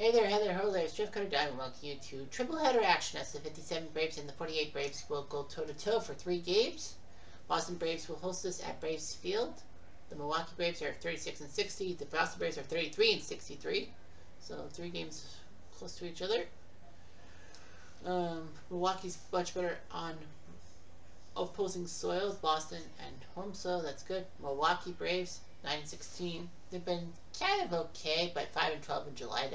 Hey there, Heather, hello there, it's Jeff Cutter Diamond, welcome you to triple header action as the 57 Braves and the 48 Braves will go toe-to-toe for 3 games. Boston Braves will host us at Braves Field. The Milwaukee Braves are 36 and 60, the Boston Braves are 33 and 63. So 3 games close to each other. Milwaukee's much better on opposing soils, Boston and home soil, that's good. Milwaukee Braves 9 and 16. They've been kind of okay, but 5 and 12 in July.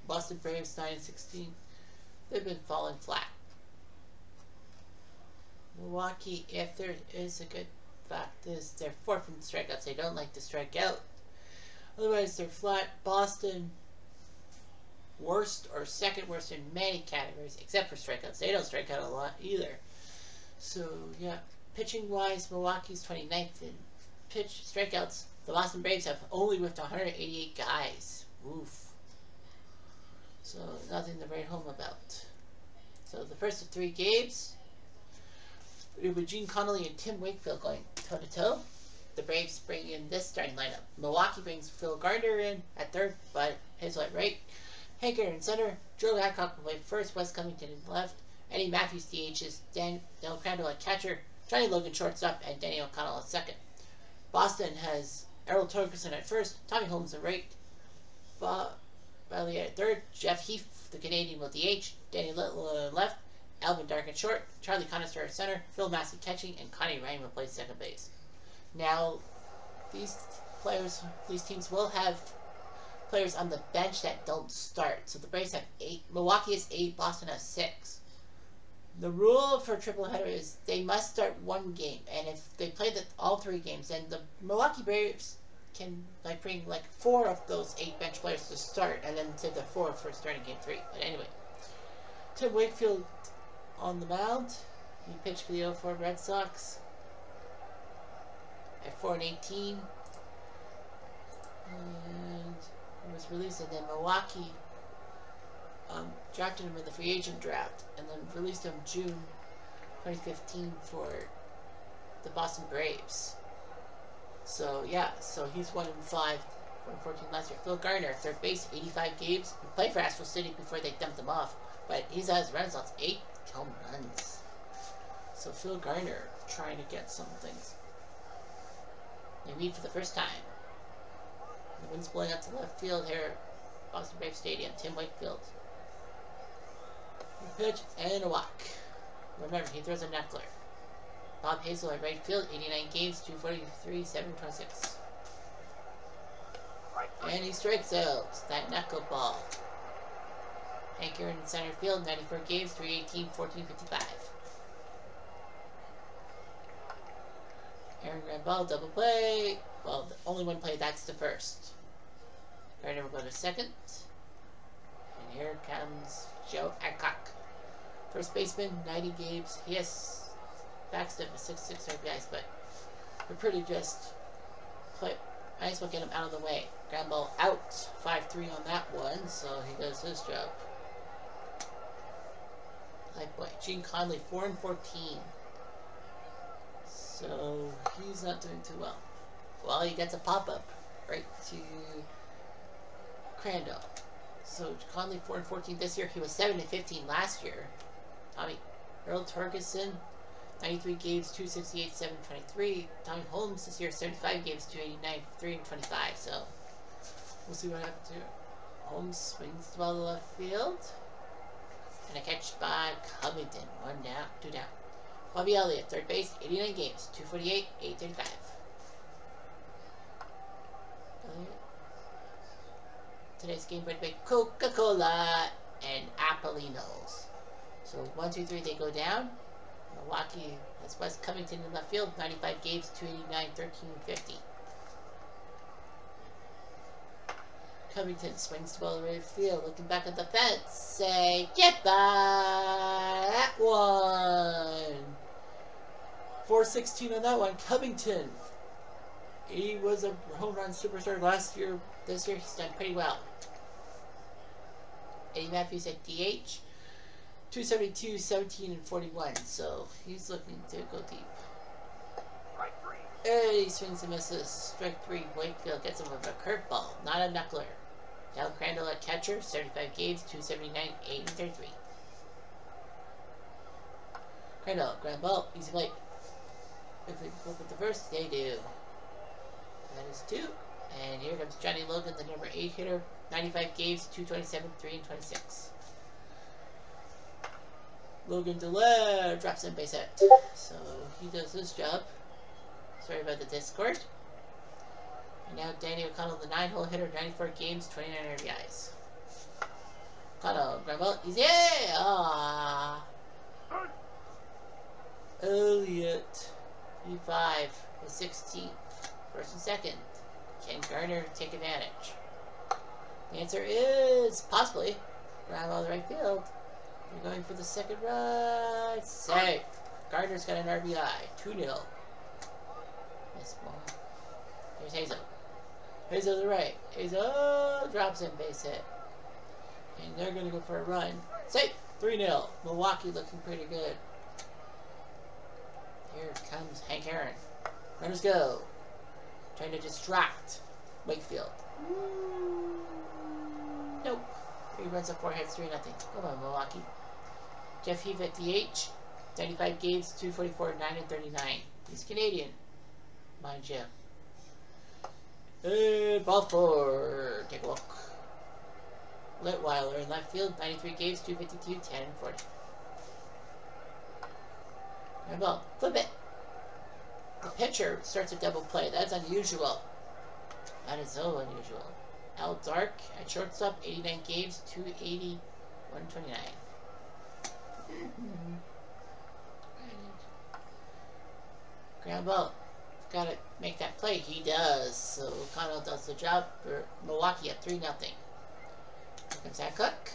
Boston Braves 9 and 16. They've been falling flat. Milwaukee, if there is a good fact, is they're 4th in strikeouts. They don't like to strike out. Otherwise, they're flat. Boston, worst or second worst in many categories, except for strikeouts. They don't strike out a lot either. So, yeah, pitching wise, Milwaukee's 29th in pitch strikeouts. The Boston Braves have only whiffed 188 guys. Oof. So, nothing to write home about. So, the first of 3 games, with Gene Connolly and Tim Wakefield going toe-to-toe. The Braves bring in this starting lineup. Milwaukee brings Phil Gardner in at third, but Hazel at right. Hanker in center. Joe Adcock will play first. Wes Covington in left. Eddie Matthews DHs. Daniel Crandall at catcher. Johnny Logan shortstop, and Danny O'Connell at second. Boston has Errol Torgerson at first. Tommy Holmes at right. Riley at third. Jeff Heath, the Canadian, will DH. Danny Little at left. Alvin Dark at short. Charlie Conister at center. Phil Massey catching, and Connie Ryan will play second base. Now, these teams will have players on the bench that don't start. So the Braves have 8. Milwaukee has 8. Boston has 6. The rule for triple header is they must start 1 game, and if they play all 3 games, then the Milwaukee Braves can bring 4 of those 8 bench players to start, and then save the 4 for starting game 3. But anyway, Tim Wakefield on the mound. He pitched for the 04 Red Sox at 4 and 18, and he was released. And then Milwaukee drafted him in the free agent draft, and then released him June 2015 for the Boston Braves. So yeah, so he's 1 and 5, 1 and 14 last year. Phil Gardner, third base, 85 games. He played for Astro City before they dumped him off, but he's at his renaissance, 8 home runs. So Phil Gardner trying to get some things. They meet for the first time. The wind's blowing out to left field here at Boston Braves Stadium. Tim Wakefield. A pitch and a walk. Remember, he throws a knuckler. Bob Hazel at right field, 89 games, 243, 726. And he strikes out that knuckleball. Anchor in center field, 94 games, 318, 1455. Aaron ground ball, double play. Well, only 1 play, that's the first. Gardner will go to second. And here comes Joe Adcock. First baseman, 90 games. He has backstep with 6 RBIs, but we're pretty just play. Might as well get him out of the way. Ground ball out, 5-3 on that one, so he does his job. Light boy, Gene Conley, 4 and 14. So he's not doing too well. Well, he gets a pop-up right to Crandall. So Conley 4 and 14 this year. He was 7 and 15 last year. Earl Torgerson, 93 games, 268, 723. Tommy Holmes this year, 75 games, 289, 3 and 25. So we'll see what happens here. Holmes swings the ball to left field. And a catch by Covington. 1 down, 2 down. Bobby Elliott, third base, 89 games, 248, 835. Today's game brought by Coca-Cola and Appalinos. So 1, 2, 3, they go down. Milwaukee has Wes Covington in left field, 95 games, 289, 1350. Covington swings the ball to right field, looking back at the fence, say, get by that one. 416 on that one. Covington, he was a home run superstar last year. This year he's done pretty well. Eddie Matthews at DH, 272, 17, and 41. So he's looking to go deep. He swings and misses. Strike 3. Wakefield gets him with a curveball, not a knuckler. Now Crandall at catcher, 75 games, 279, 8 and 33. Crandall, ground ball, easy play. If we look at the first, they do. That is 2. And here comes Johnny Logan, the number 8 hitter, 95 games, 227, 3 and 26. Logan Delay drops in base hit. So he does his job. Sorry about the Discord. And now Danny O'Connell, the 9-hole hitter, 94 games, 29 RBIs. O'Connell, ground ball, easy. Ah. Elliott, P5, the 16th, first and second. Can Garner take advantage? The answer is possibly. Ground ball to right field. We're going for the second run. Safe. Gardner's got an RBI. 2-0. Miss ball. Here's Hazel. Hazel to the right. Hazel drops in base hit. And they're going to go for a run. Safe. 3-0. Milwaukee looking pretty good. Here comes Hank Aaron. Runners go. Trying to distract Wakefield. Nope. 3 runs up 4 hits, 3-0. Come on, Milwaukee. Jeff Heave at DH. 95 games, 244, 9 and 39. He's Canadian. Mind you. Ball 4. Take a look. Litweiler in left field. 93 games, 252, 10 and 40. And ball. Flip it. The pitcher starts a double play. That's unusual. That is so unusual. Al Dark at shortstop, 89 games, 280, 129. Ground ball. Gotta make that play. He does. So O'Connell does the job for Milwaukee at 3-0. Here comes that Cook.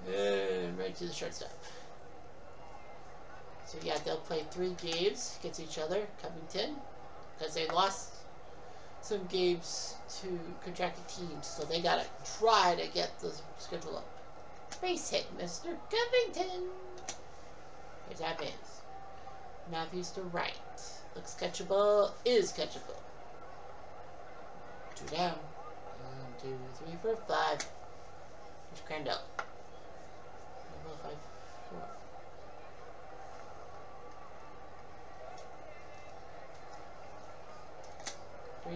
And right to the shortstop. So yeah, they'll play 3 games against each other, Covington, because they lost some games to contracted teams, so they gotta try to get the schedule up. Base hit, Mr. Covington. Here's Evans. Matthews to right. Looks catchable. Is catchable. 2 down. 1, 2, 3, 4, 5. Here's Crandall. 5, 4.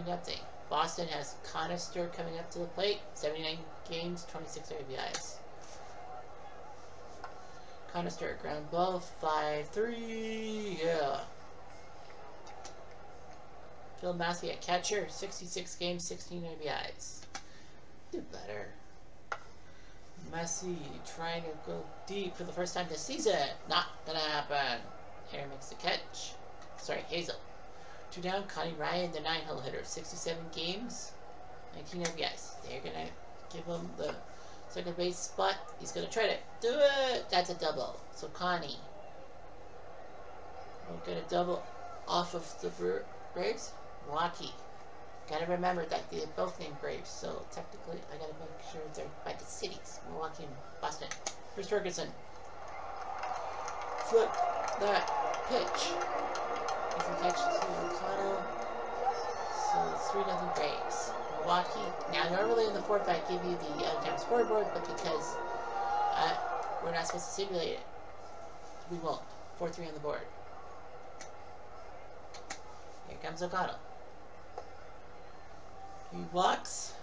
Nothing. Boston has Conister coming up to the plate. 79 games, 26 RBIs. Conister ground ball, 5-3. Yeah. Phil Massey at catcher, 66 games, 16 RBIs. Do better. Massey trying to go deep for the first time this season. Not gonna happen. Aaron makes the catch. Sorry, Hazel. 2 down, Connie Ryan, the 9-hole hitter, 67 games, 19 RBIs. They're gonna give him the second base spot. He's gonna try to do it. That's a double. So Connie will get a double off of the Braves. Milwaukee. Gotta remember that they're both named Braves, so technically I gotta make sure they're by the cities. Milwaukee and Boston. Here's Ferguson. Flip that pitch. Easy catch to O'Connell. So it's 3-0 Braves. Milwaukee. Now normally in the 4th I give you the out-of-town scoreboard, but because we're not supposed to simulate it, we won't. 4-3 on the board. Here comes O'Connell. He walks.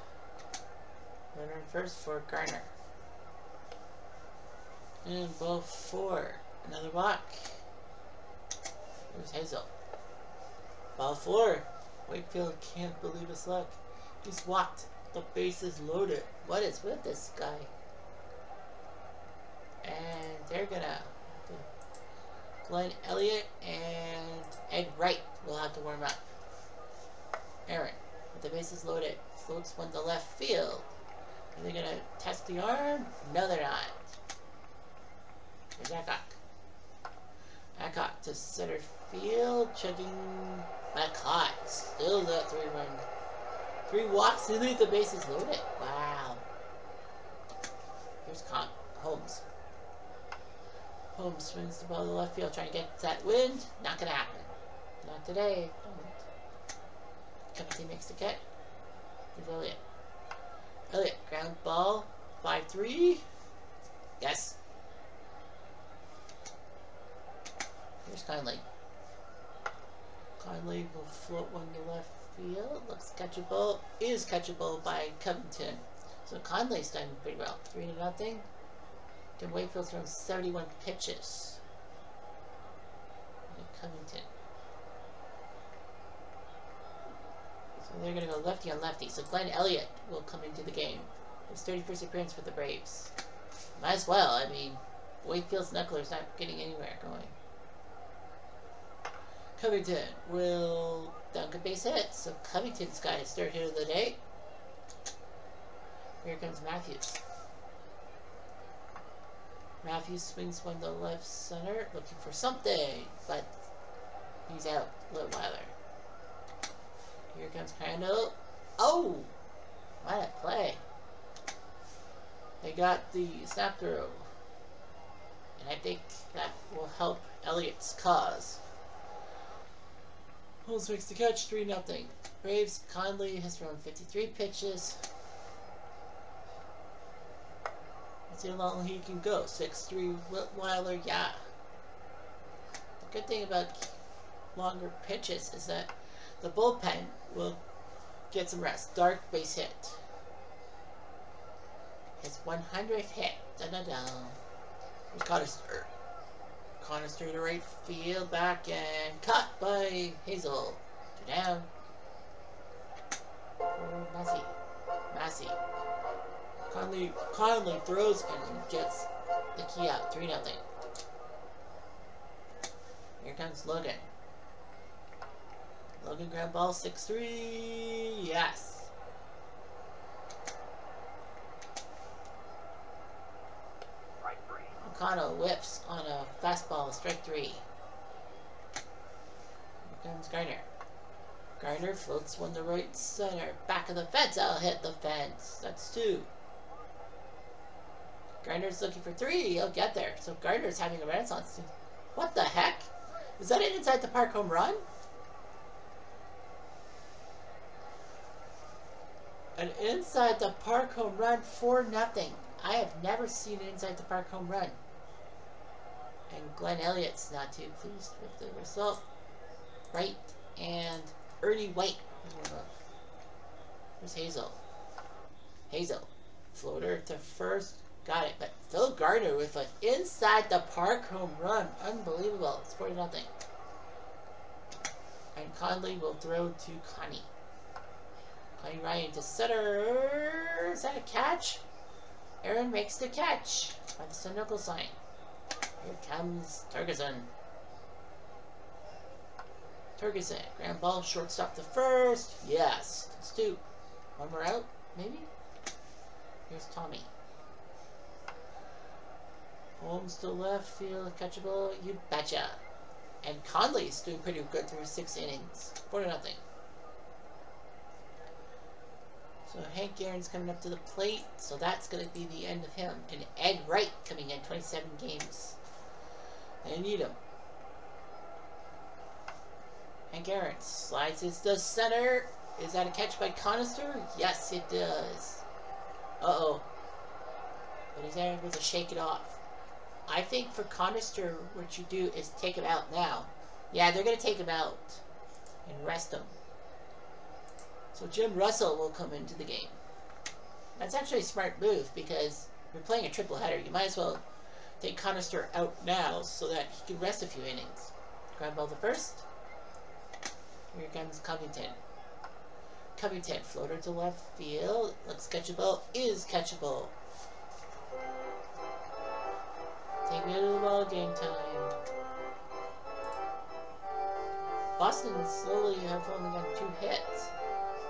Runner in first for Garner. And ball 4. Another walk. Here's Hazel. Ball 4. Wakefield can't believe his luck. He's walked. The base is loaded. What is with this guy? And they're gonna Glenn Elliott and Ed Wright will have to warm up. Aaron, with the bases loaded, floats one to left field. Are they gonna test the arm? No, they're not. Here's Adcock to center field, checking back hot. Still that 3-run. 3 walks to leave the bases loaded. Wow. Here's Holmes. Holmes swings the ball to left field, trying to get that wind. Not gonna happen. Not today. Don't. Covington makes the catch. Here's Elliott. Elliott, ground ball, 5-3. Yes. Here's Conley. Conley will float one to left field. Looks catchable. Is catchable by Covington. So Conley's done pretty well. 3-0. Tim Wakefield's thrown 71 pitches. Covington. So they're going to go lefty on lefty. So Glenn Elliott will come into the game. His 31st appearance for the Braves. Might as well. I mean, Wakefield's knuckler's not getting anywhere going. Covington will dunk a base hit. So Covington's got his third hit of the day. Here comes Matthews. Matthews swings one to left center, looking for something, but he's out. Litwiler. Here comes Crandall. Oh! What a play. They got the snap throw. And I think that will help Elliott's cause. Holmes makes the catch, 3-0. Braves, Conley has thrown 53 pitches. Let's see how long he can go. 6-3 Litwiler, yeah. The good thing about longer pitches is that the bullpen will get some rest. Dark base hit. His 100th hit. Da-da-da. Here's Conister. Conister to right field, back, and cut by Hazel. 2 down. For Massey. Conley throws and gets the key out. 3-0. Here comes Logan. Logan ground ball, 6-3. Yes. O'Connell whips on a fastball, strike 3. Here comes Garner. Garner floats one to right center. Back of the fence. I'll hit the fence. That's 2. Garner's looking for 3. He'll get there. So Garner's having a renaissance. What the heck? Is that an inside the park home run? An inside the park home run, 4-0. I have never seen an inside the park home run. And Glenn Elliott's not too pleased with the result. Right, and Ernie White. There's Hazel. Hazel. Floater to first. Got it. But Phil Gardner with an inside the park home run. Unbelievable. It's 4-0. And Conley will throw to Connie. Connie Ryan to center. Is that a catch? Aaron makes the catch by the Sunoco sign. Here comes Turgeson. Ground ball, shortstop to first. Yes. That's 2. One more out, maybe? Here's Tommy. Holmes to left field, catchable. You betcha. And Conley's doing pretty good through 6 innings. 4-0. So Hank Aaron's coming up to the plate, so that's going to be the end of him. And Ed Wright coming in, 27 games. They need him. Hank Aaron slides it to center. Is that a catch by Conister? Yes, it does. Uh-oh. But he's able to shake it off. I think for Conister, what you do is take him out now. Yeah, they're going to take him out and rest him. So Jim Russell will come into the game. That's actually a smart move because you're playing a triple header. You might as well take Conister out now so that he can rest a few innings. Ground ball to first. Here comes Covington. Covington, floater to left field. Looks catchable. Is catchable. Take me to the ball game time. Boston slowly have only got 2 hits.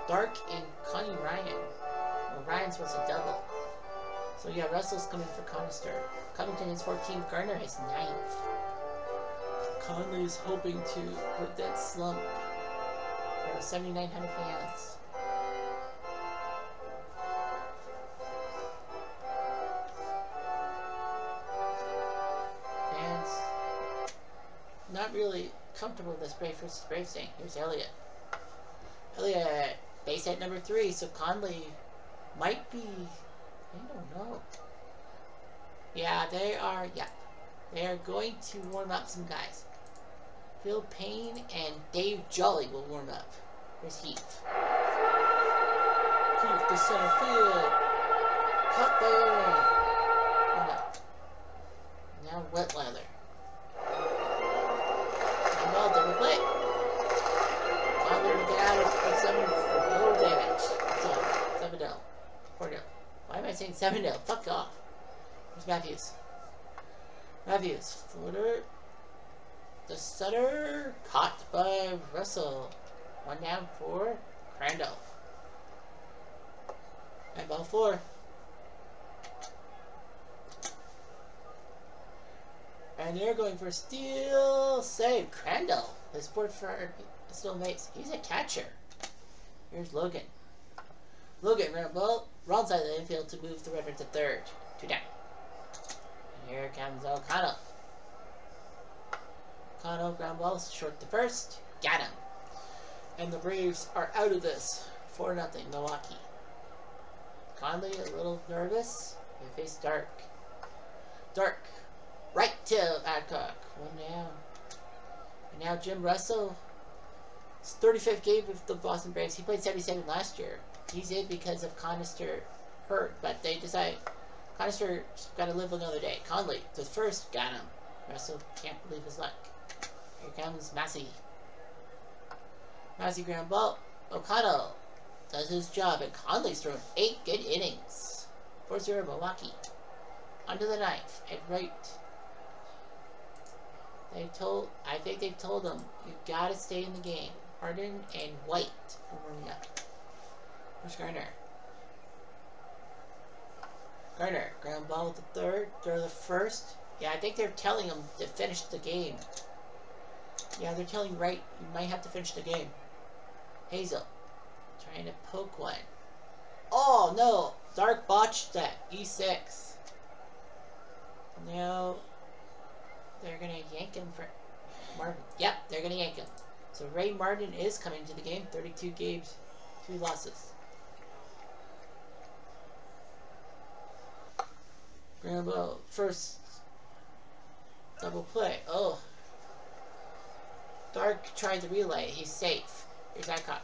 Dark and Connie Ryan. Well, Ryan's was a double. So yeah, Russell's coming for Conister. Covington is 14th. Garner is 9th. Conley is hoping to put that slump. There are 7,900 fans. Fans not really comfortable with this Braves versus Braves thing. Here's Elliott. Elliott base hit number 3, so Conley might be, I don't know. Yeah, they are going to warm up some guys. Phil Payne and Dave Jolly will warm up. Here's Heath. Heath to center field. Cut by Aaron. Warm up. Now Wetleather. And well, double play. Conley will get out of 7 for no damage. So, 7-0. 4-0. Why am I saying 7-0? Fuck off. Where's Matthews? Matthews. Floater. The setter. Caught by Russell. 1 down for Crandall. And ball 4. And they're going for steal save. Crandall. His sport for still mates. He's a catcher. Here's Logan. Logan ran ball wrong side of the infield to move the runner to third. 2 down. And here comes O'Connell. O'Connell ground ball short to first. Got him. And the Braves are out of this. 4-0 Milwaukee. Conley a little nervous. They face Dark. Dark. Right to Adcock. 1 down. And now Jim Russell. His 35th game with the Boston Braves. He played 77 last year. He's in because of Conister hurt, but they decide Conister's got to live another day. Conley, the first, got him. Russell can't believe his luck. Here comes Massey. Massey ground ball. O'Connell does his job, and Conley's thrown 8 good innings. 4-0 Milwaukee. Under the knife at right. I think they've told him, you gotta stay in the game. Harden and White are warming up. Where's Garner? Garner, ground ball with the third, throw the first. Yeah, I think they're telling him to finish the game. Yeah, they're telling Wright, you might have to finish the game. Hazel, trying to poke one. Oh, no! Dark botched that. E6. Now, they're going to yank him for Martin. Yep, they're going to yank him. So Ray Martin is coming to the game. 32 games, 2 losses. Ground ball, first double play. Oh. Dark tried to relay. He's safe. Here's Adcock.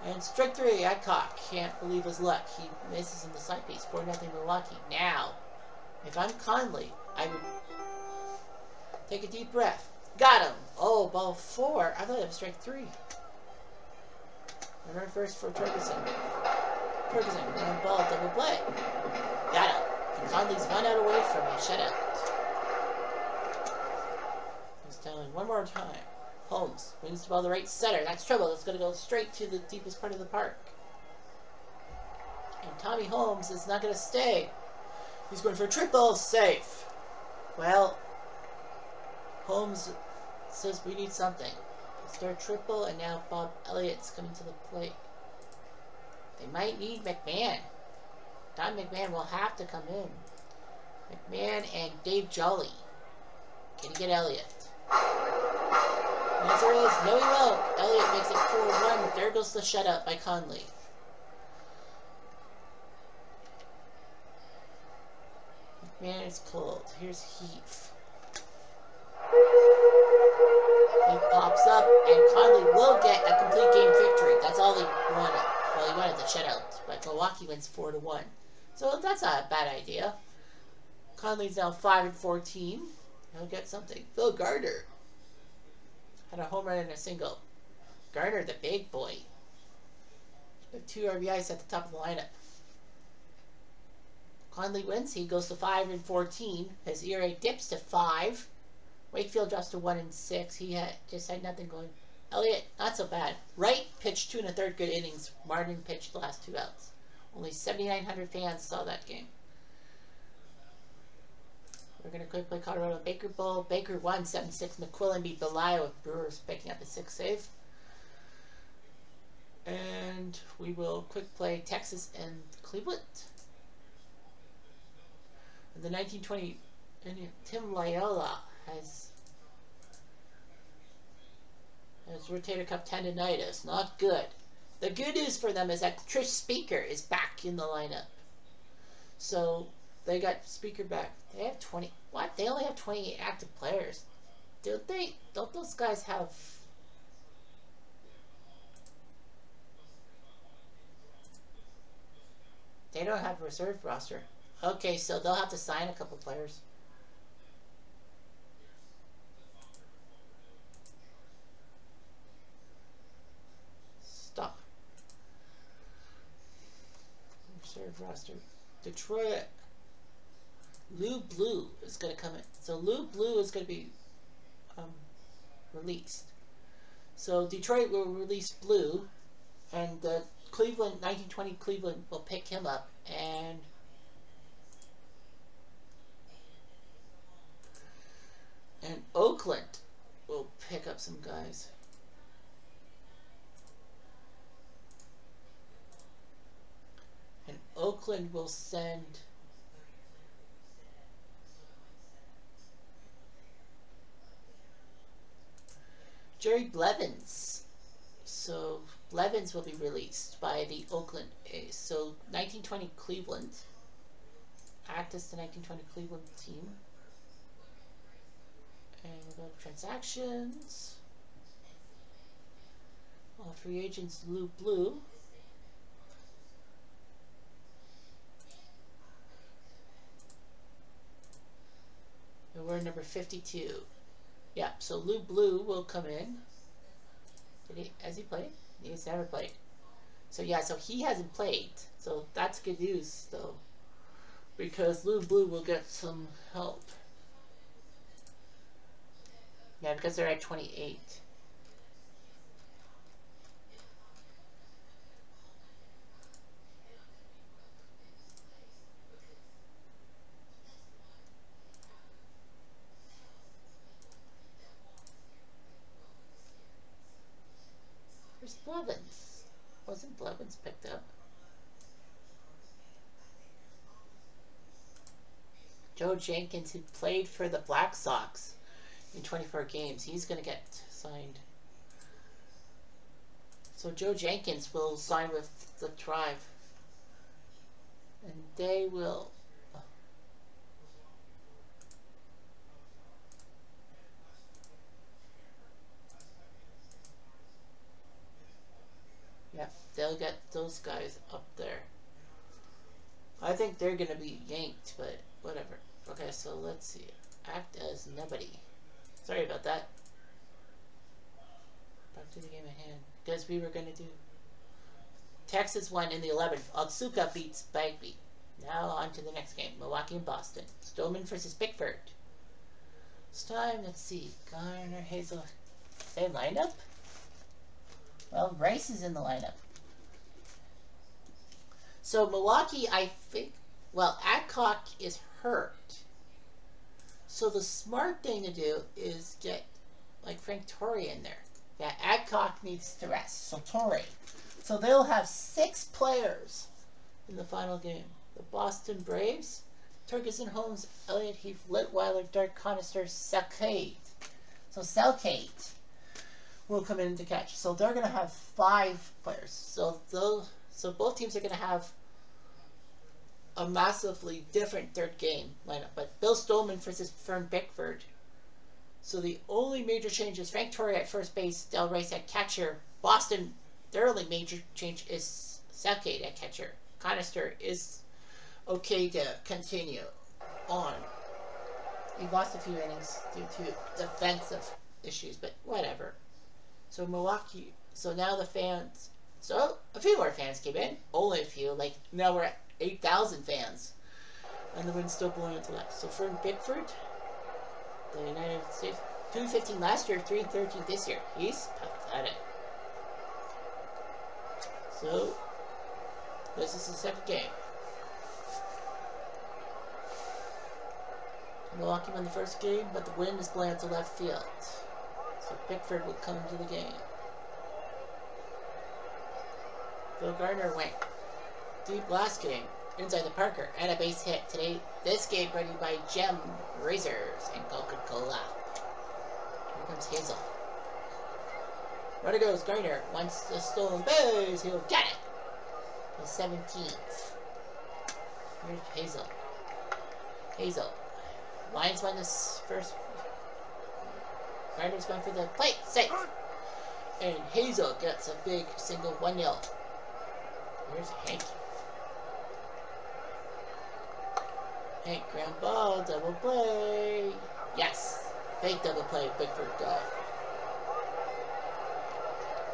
And strike 3, Adcock. Can't believe his luck. He misses in the side piece. 4-0 Milwaukee. Now, if I'm Conley, I would take a deep breath. Got him. Oh, ball 4. I thought it was strike 3. Runner first for Ferguson. Ferguson, ground ball, double play. Got him. And Conley's 1 out away from a shutout. He's telling one more time. Holmes wins the ball to right center. That's trouble. It's going to go straight to the deepest part of the park. And Tommy Holmes is not going to stay. He's going for a triple. Safe. Well, Holmes says we need something. Start triple, and now Bob Elliott's coming to the plate. They might need McMahon. Don McMahon will have to come in. McMahon and Dave Jolly. Can he get Elliott? The answer is no, he won't. Elliott makes it 4-1. There goes the shutout by Conley. McMahon is cold. Here's Heath. He pops up, and Conley will get a complete game victory. That's all he wanted. Well, he wanted the shutout, but Milwaukee wins 4-1. So that's not a bad idea. Conley's now 5-14. He'll get something. Phil Gardner had a home run and a single. Gardner, the big boy, with 2 RBIs at the top of the lineup. Conley wins. He goes to 5-14. His ERA dips to 5. Wakefield drops to 1-6. He just had nothing going. Elliott, not so bad. Wright pitched 2 1/3 good innings. Martin pitched the last 2 outs. Only 7,900 fans saw that game. We're going to quick play Colorado Baker Bowl. Baker won 7-6. McQuillan beat Belial with Brewers picking up a 6 save. And we will quick play Texas and Cleveland. The 1920 Tim Loyola has It's rotator cuff tendonitis. Not good. The good news for them is that Trish Speaker is back in the lineup. So they got Speaker back. They have 20. What? They only have 28 active players. Don't they? Don't those guys have? They don't have a reserve roster. Okay, so they'll have to sign a couple players. Stop. Reserve roster. Detroit. Lou Blue is going to come in. So Lou Blue is going to be released. So Detroit will release Blue, and the Cleveland 1920 Cleveland will pick him up, and Oakland will pick up some guys. And Oakland will send Jerry Blevins. So Blevins will be released by the Oakland A's. So 1920 Cleveland. Act as the 1920 Cleveland team. And we'll go to transactions. All free agents, Lou Blue. And we're number 52. Yeah, so Lou Blue will come in. Has he played? He's never played. So yeah, so he hasn't played. So that's good news, though. Because Lou Blue will get some help. Yeah, because they're at 28. Where's Blevins? Wasn't Blevins picked up? Joe Jenkins, who played for the Black Sox in 24 games, he's going to get signed. So Joe Jenkins will sign with the Tribe. And they will... yeah, they'll get those guys up there. I think they're going to be yanked, but whatever. Okay, so let's see. Act as nobody. Sorry about that. Back to the game at hand. Because we were going to do... Texas won in the 11th. Otsuka beats Bagby. Now on to the next game. Milwaukee and Boston. Stillman versus Pickford. It's time, let's see. Garner, Hazel. Same lineup? Well, Rice is in the lineup. So Milwaukee, I think... Well, Adcock is hurt. So the smart thing to do is get, like, Frank Torrey in there. Yeah, Adcock needs to rest. So Torrey. So they'll have 6 players in the final game. The Boston Braves, Turkison, Holmes, Elliott, Heath, Litweiler, Dark, Conister, Selkate. So Selkate will come in to catch. So they're going to have 5 players. So both teams are going to have a massively different third game lineup. But Bill Stillman versus Fern Bickford. So the only major change is Frank Torrey at first base, Del Rice at catcher. Boston, their only major change is Selkate at catcher. Conister is okay to continue on. He lost a few innings due to defensive issues, but whatever. So Milwaukee, so now the fans, so a few more fans came in, only a few, like now we're at 8,000 fans, and the wind's still blowing to the left. So Fern Bickford, the United States, 215 last year, 313 this year. He's pathetic. So this is the second game. Milwaukee won the first game, but the wind is blowing to left field. So Pickford will come into the game. Phil Gardner went deep last game, inside the Parker, and a base hit. Today, this game brought to you by Gem Razors and Coca-Cola. Here comes Hazel. Runner goes Garner. Once the stolen base, he'll get it. The 17th. Here's Hazel. Hazel. Lions won this first. Garner's going for the plate. Safe. And Hazel gets a big single 1-0. Here's Hank. Hank, ground ball, double play. Yes. Fake double play, Bigford goal.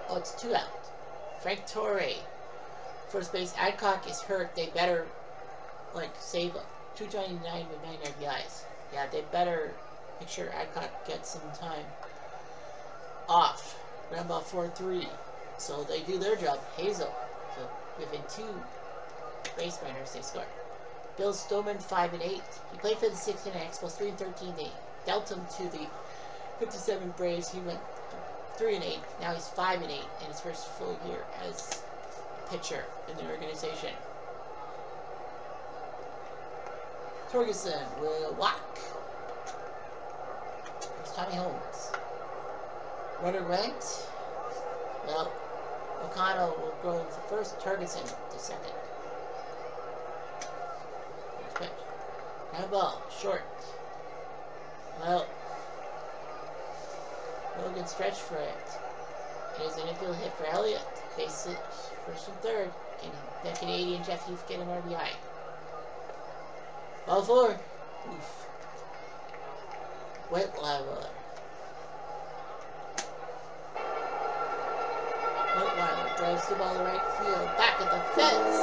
Oh, it's 2 out. Frank Torre. First base, Adcock is hurt. They better, like, save him. 229 with 9 RBIs. Yeah, they better make sure Adcock gets some time off. Ground ball 4-3. So they do their job. Hazel. So within 2 base runners, they score. Bill Stoneman 5-8. He played for the 16 and Expos 3-13. They dealt him to the 57 Braves. He went 3-8. Now he's 5-8 in his first full year as a pitcher in the organization. Torgerson will walk. There's Tommy Holmes. Runner went. Well, O'Connell will go to first. Torgerson to second. Here's pitch. Ground ball, short. Well, Logan stretched for it. It is an infield hit for Elliott. Base it first and third. Can the Canadian Jeff Heath get an RBI? Ball 4. Oof. Whitweiler. Whitweiler drives the ball to right field. Back at the fence.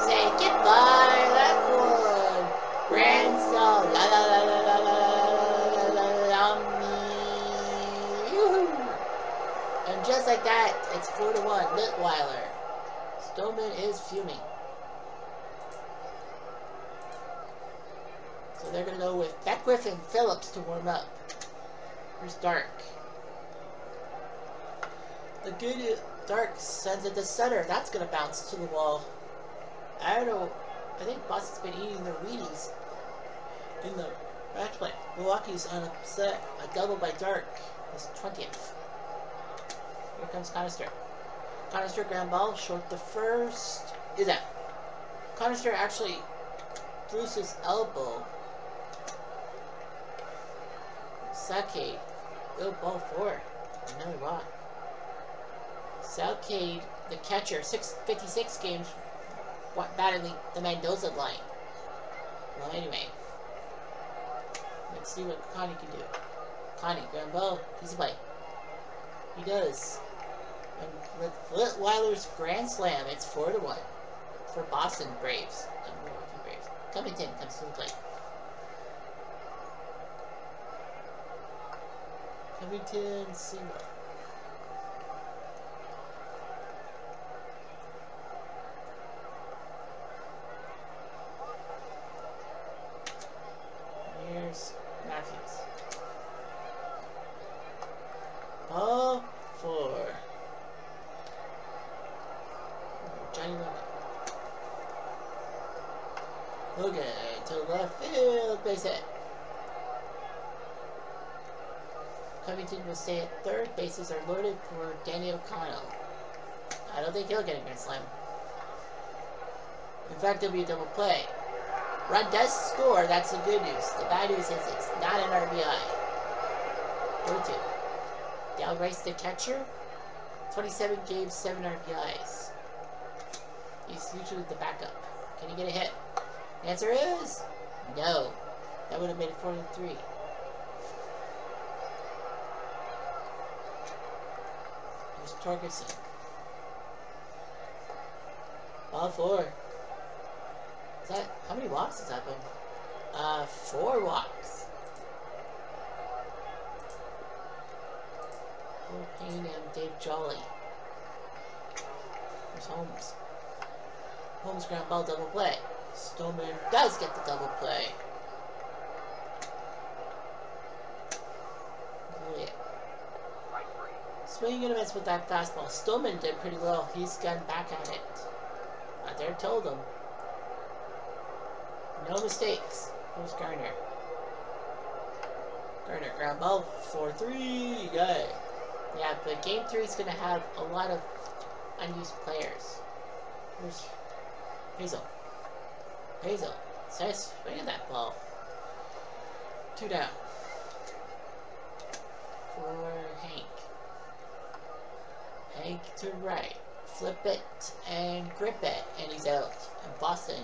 Say goodbye. That one. Grand song. La la la la la la la la la la. And just like that, it's 4-1. Whitweiler. Stoneman is fuming. So they're going to go with Beckwith and Phillips to warm up. Here's Dark. The good Dark sends it to center. That's going to bounce to the wall. I don't know. I think Boston's been eating their Wheaties in the match play. Milwaukee's on a set. A double by Dark. His 20th. Here comes Conister. Conister ground ball. Short the first. Is that? Conister actually bruised his elbow. Salcade. Go ball 4. Another walk. Salcade, the catcher, 56 games battling the Mendoza line. Well, anyway. Let's see what Connie can do. Connie, ground ball, easy play. He does. And with Whitweiler's grand slam, it's 4-1 for Boston Braves. Milwaukee Braves. Covington comes to the plate. Covington single. Here's Matthews. Ball 4. Johnny Logan. Logan to left field. Base hit. Covington will stay at third. Bases are loaded for Danny O'Connell. I don't think he'll get a grand slam. In fact, it'll be a double play. Run does score. That's the good news. The bad news is it's not an RBI. 4-2. Dal Rice, the catcher. 27 games, 7 RBIs. He's usually the backup. Can he get a hit? The answer is no. That would have made it 4-3. Here's Torgerson. Ball 4. Is that, how many walks has that been? 4 walks. Paul Payne and Dave Jolly. There's Holmes. Holmes ground ball double play. Stoneman does get the double play. Oh yeah. Swinging and a miss with that fastball. Stoneman did pretty well. He's gotten back at it. Not there, told him. No mistakes. Here's Garner. Garner ground ball 4-3. Guy. Yeah, but game 3 is going to have a lot of unused players. Where's Hazel? Hazel says, swing at that ball. 2 down. For Hank. Hank to right. Flip it and grip it. And he's out. And Boston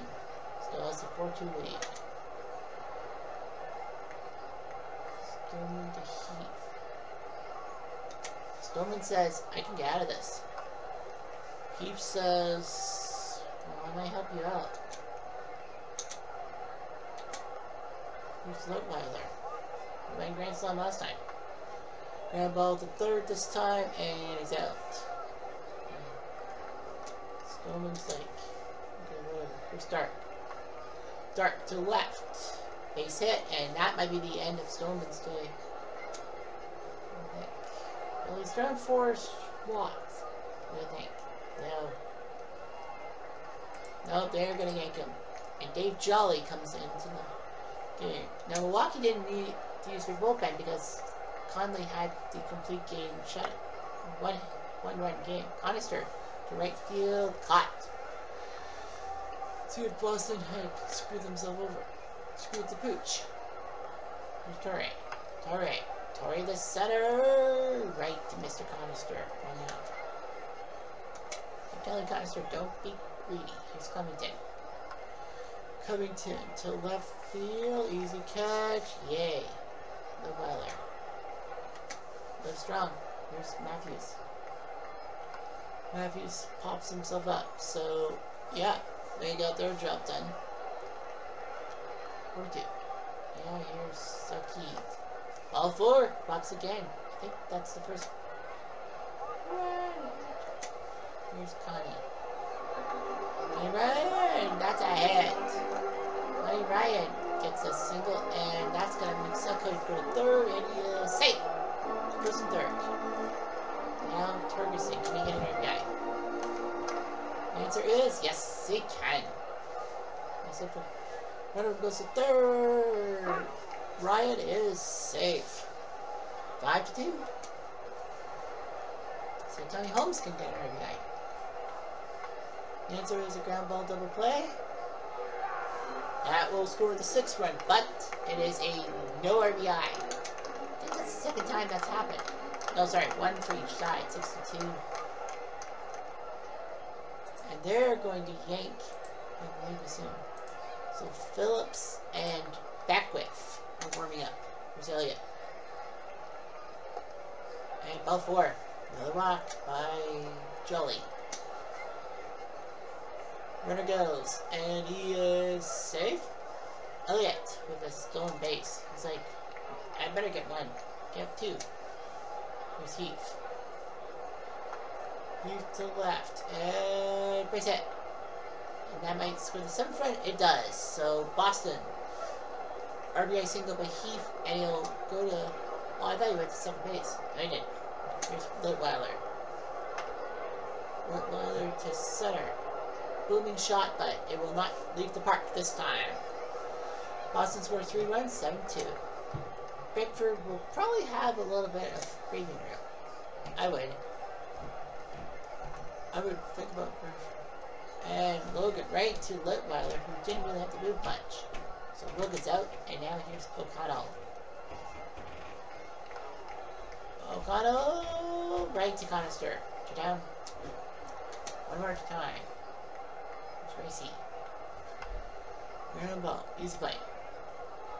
still has a 4-2 lead. Storman to Heath. Storman says, I can get out of this. Heath says, well, I might help you out. Here's Lutweiler. He went Grand Slam last time. Ground ball to third this time, and he's out. Storman's like, okay, whatever. Here's Dark. Dark to left. Base hit, and that might be the end of Storman's day. Well, he's thrown 4 swats, I think. No, they're going to yank him. And Dave Jolly comes into the game. Now, Milwaukee didn't need to use their bullpen because Conley had the complete game shut. One-run game. Conister to right field, caught. See if Boston had screwed themselves over. Screwed the pooch. Here's Torre. Torre the center. Right to Mr. Conister. 1 out. I'm telling Conister, don't be greedy. Here's Covington. Covington to left field. Easy catch. Yay. The Weller. Live strong. Here's Matthews. Matthews pops himself up. So, yeah, they got their job done. 4-2. Now here's Saki. Ball 4. Box again. I think that's the first. Here's Connie. Connie Ryan. That's a hit. Connie Ryan gets a single, and that's going to make Saki go to third, and he is safe. Goes in third. Now Torgerson. Can he get another guy? The answer is yes, he can. Runner goes to third. Ryan is safe. 5-2. So Tony Holmes can get an RBI. The answer is a ground ball double play. That will score the 6th run, but it is a no RBI. I think that's the second time that's happened. No, sorry, 1 for each side. 6-2. And they're going to yank, I believe, soon. So Phillips and Beckwith are warming up. Here's Elliott. And ball 4. Another walk by Jolly. Runner goes, and he is safe. Elliott with a stolen base. He's like, I better get 1. Get 2. Here's Heath. Heath to the left. And base hit. And that might score the 7th run. It does. So Boston. RBI single by Heath. And he'll go to. Oh, I thought he went to second base. No, he didn't. Here's Litweiler. Litweiler to center. Booming shot, but it will not leave the park this time. Boston scores 3 runs, 7-2. Bickford will probably have a little bit of breathing room. I would think about her. And Logan right to Litweiler, who didn't really have to move much. So Logan's out, and now here's O'Connell. O'Connell right to Conister. 2 down. 1 more at a time. Here's Racy. Ground ball. Easy play.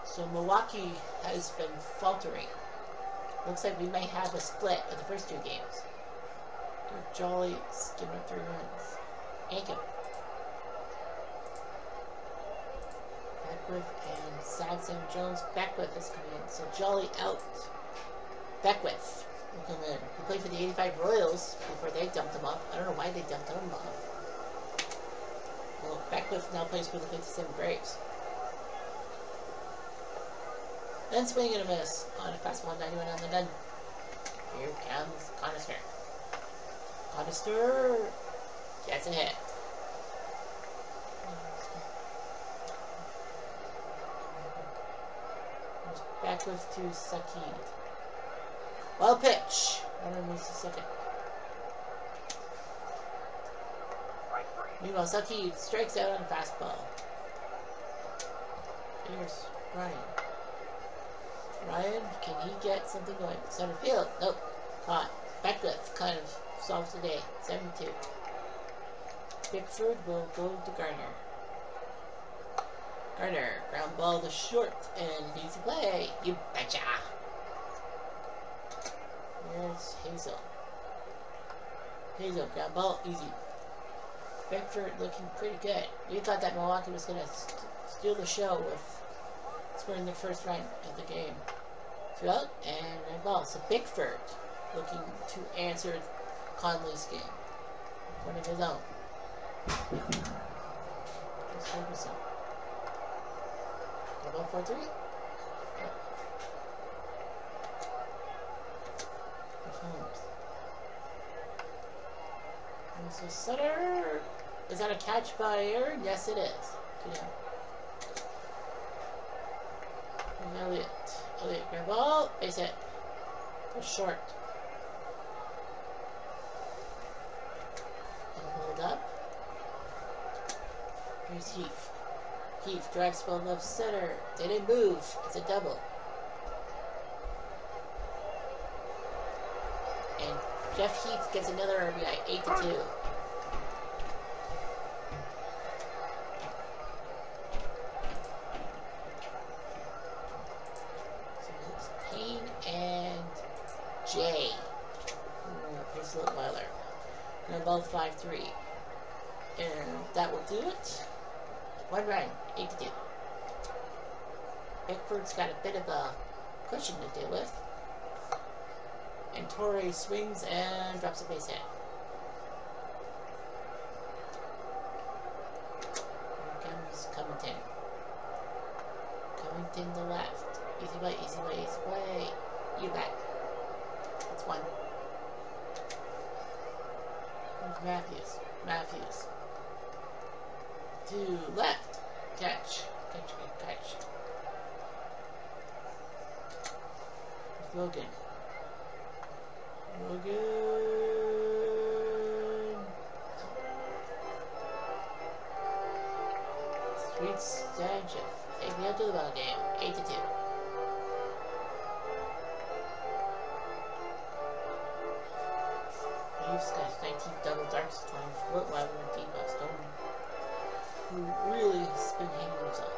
So Milwaukee has been faltering. Looks like we may have a split of the first 2 games. Jolly giving up 3 runs. Yank him. Beckwith and Saxon Jones. Beckwith is coming in. So Jolly out. Beckwith will come in. He played for the 85 Royals before they dumped him off. I don't know why they dumped him off. Well, Beckwith now plays for the 57 Braves. Then swing and a miss on a fastball 91 on the done. Here comes Conister. Conister gets a hit. Beckwith to Sakid. Well pitch. Runner moves to second. Meanwhile, Saki strikes out on a fastball. Here's Ryan. Ryan, can he get something going? Center field. Nope. Caught. Beckwith kind of solves the day. 7-2. Bickford will go to Garner. Garner, ground ball to short, and easy play. You betcha. Here's Hazel. Hazel, ground ball, easy. Bickford looking pretty good. We thought that Milwaukee was going to steal the show with scoring the first run of the game. 2 out, and red ball. So Bickford looking to answer Conley's game. One of his own. Just focus on. Double 4-3. Yep. Holmes. And so Sutter. Is that a catch by Aaron? Yes, it is. Yeah. And Elliott. Elliott, grab ball. Base hit. For short. And hold up. Here's Heath. Heath drives ball left center. They didn't move. It's a double. And Jeff Heath gets another RBI. 8-2. So it's Payne and Jay. Here's Litweiler. They're both 5-3. And that will do it. 1 run, 8-2. Bickford's got a bit of a cushion to deal with. And Torrey swings and drops a base hit. Here comes Covington. Covington to left. Easy way, easy way, easy way. You bet. That's 1. Here's Matthews. Matthews. To left. Catch. Catch, catch, catch. Here's Logan. Logan. Sweet Stanchiff. Take me out to the ball game. 8-2. Reeves got 19 double darks time. Litweiler and Debo Stone, who really has been hanging himself.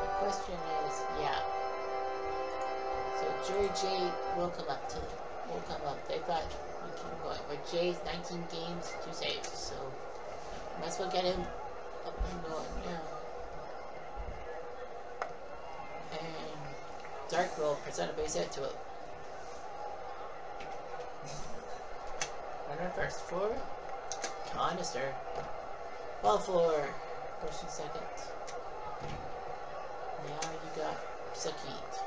The question is, yeah. So Jerry J will come up. They thought we keep going, but Jay's 19 games, 2 saves, so might as well get him up and going now. And Dark will present a base hit to it. Runner first for Conister. Ball for first and second. Now you got Sakit.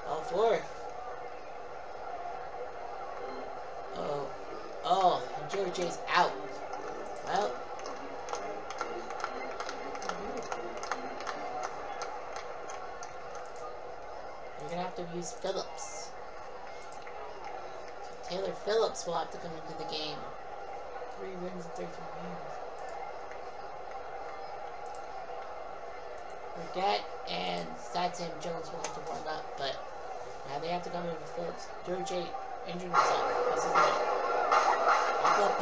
Ball for. Oh, and Joey J's out. Well. You're gonna have to use Phillips. So Taylor Phillips will have to come into the game. 3 wins and 13 games. Forget and Satsam Jones will have to warm up, but now they have to come in with Phillips. George J injured himself. This is it. Up.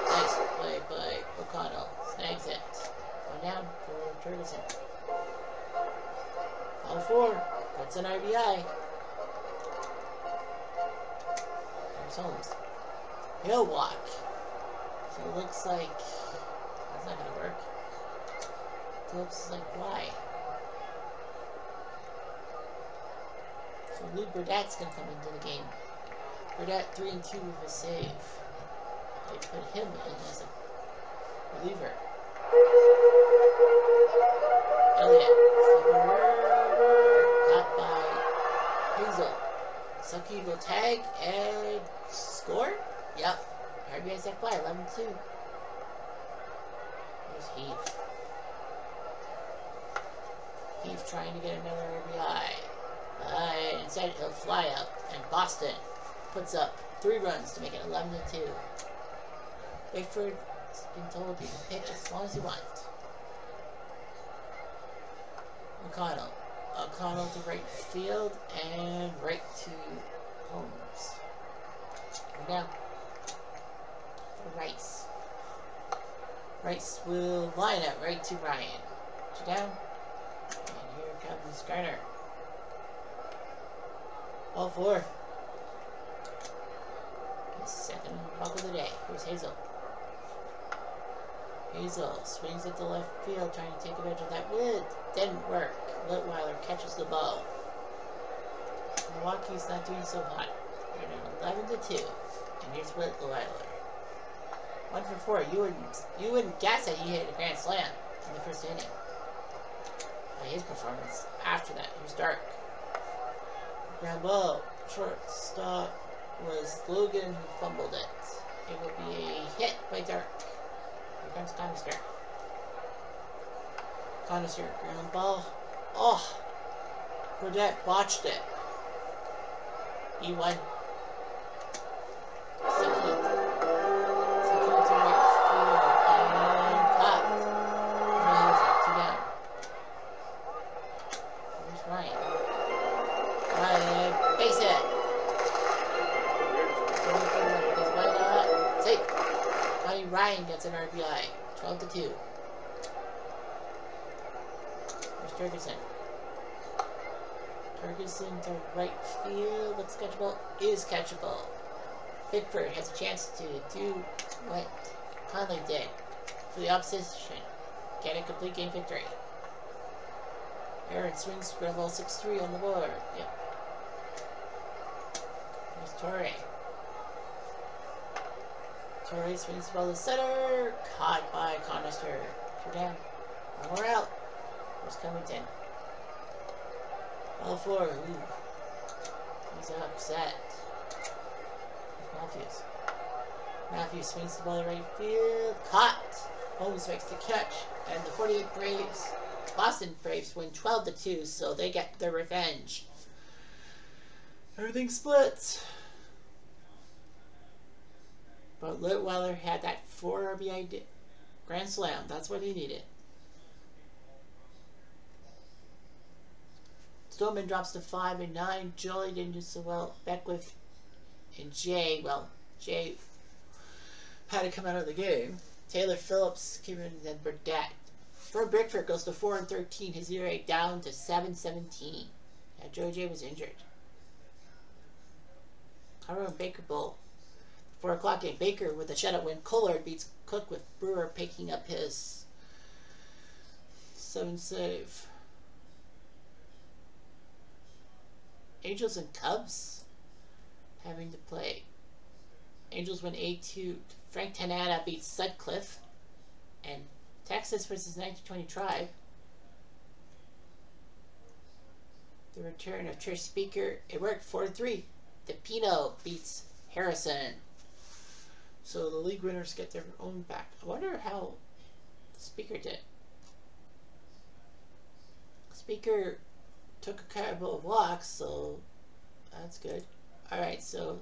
Nice play by O'Connell. Snags it. 1 down for Ferguson. All 4. That's an RBI. There's Holmes. He'll walk. So it looks like that's not gonna work. Phillips is like, why? So Lou Burdett's gonna come into the game. Burdett 3-2 with a save. They put him in as a reliever. Elliott. Caught by Hazel. Sucky will tag and score? Yep. RBI sack fly, 11-2. There's Heath. Heath trying to get another RBI. Instead, he'll fly out, and Boston puts up 3 runs to make it 11-2. Bickford's been told he can pitch as long as he wants. O'Connell to right field and right to Holmes. And now for Rice. Rice will line out right to Ryan. Down. And here comes Garner. All 4. His second walk of the day. Here's Hazel. Hazel swings at the left field, trying to take advantage of that wood. Didn't work. Litweiler catches the ball. Milwaukee's not doing so hot. They're down 11-2. And here's Litweiler. 1 for 4. You wouldn't guess that he hit a grand slam in the first inning. By his performance after that, he was dark. Ground ball. Shortstop was Logan who fumbled it. It will be a hit by Dark. Here comes Conister. Conister, ground ball. Oh! Burdette botched it. E1. Second to right field. And caught. No, 2 down. Here's Ryan. Ryan, base hit. Safe. Connie Ryan gets an RBI. 12-2. Ferguson. Ferguson to right field. Looks catchable. Is catchable. Bickford has a chance to do what Conley did for the opposition. Get a complete game victory. Aaron swings for level 6-3 on the board. Yep. There's Torre. Torre swings the ball to center. Caught by Conister. 2 down. 1 more out. Here's Covington. All 4. Ooh. He's upset. Matthews. Matthews swings the ball to right field. Caught. Holmes makes the catch. And the 48 Braves, Boston Braves, win 12-2, so they get their revenge. Everything splits. But Litweiler had that 4 RBI grand slam. That's what he needed. Stillman drops to 5 and 9. Jolie didn't do so well. Beckwith and Jay, well, Jay had to come out of the game. Taylor Phillips came in, and then Burdette. Fred Bickford goes to 4 and 13. His ERA down to 7.17. Yeah, Joe J was injured. Colorado and Baker Bowl. 4 o'clock game. Baker with a shutout win. Collard beats Cook with Brewer picking up his 7th save. Angels and Cubs having to play. Angels win 8-2. Frank Tanana beats Sutcliffe. And Texas versus 1920 Tribe. The return of Trish Speaker. It worked 4-3. DePino beats Harrison. So the league winners get their own back. I wonder how Speaker did. Speaker took a couple of walks, so that's good. Alright, so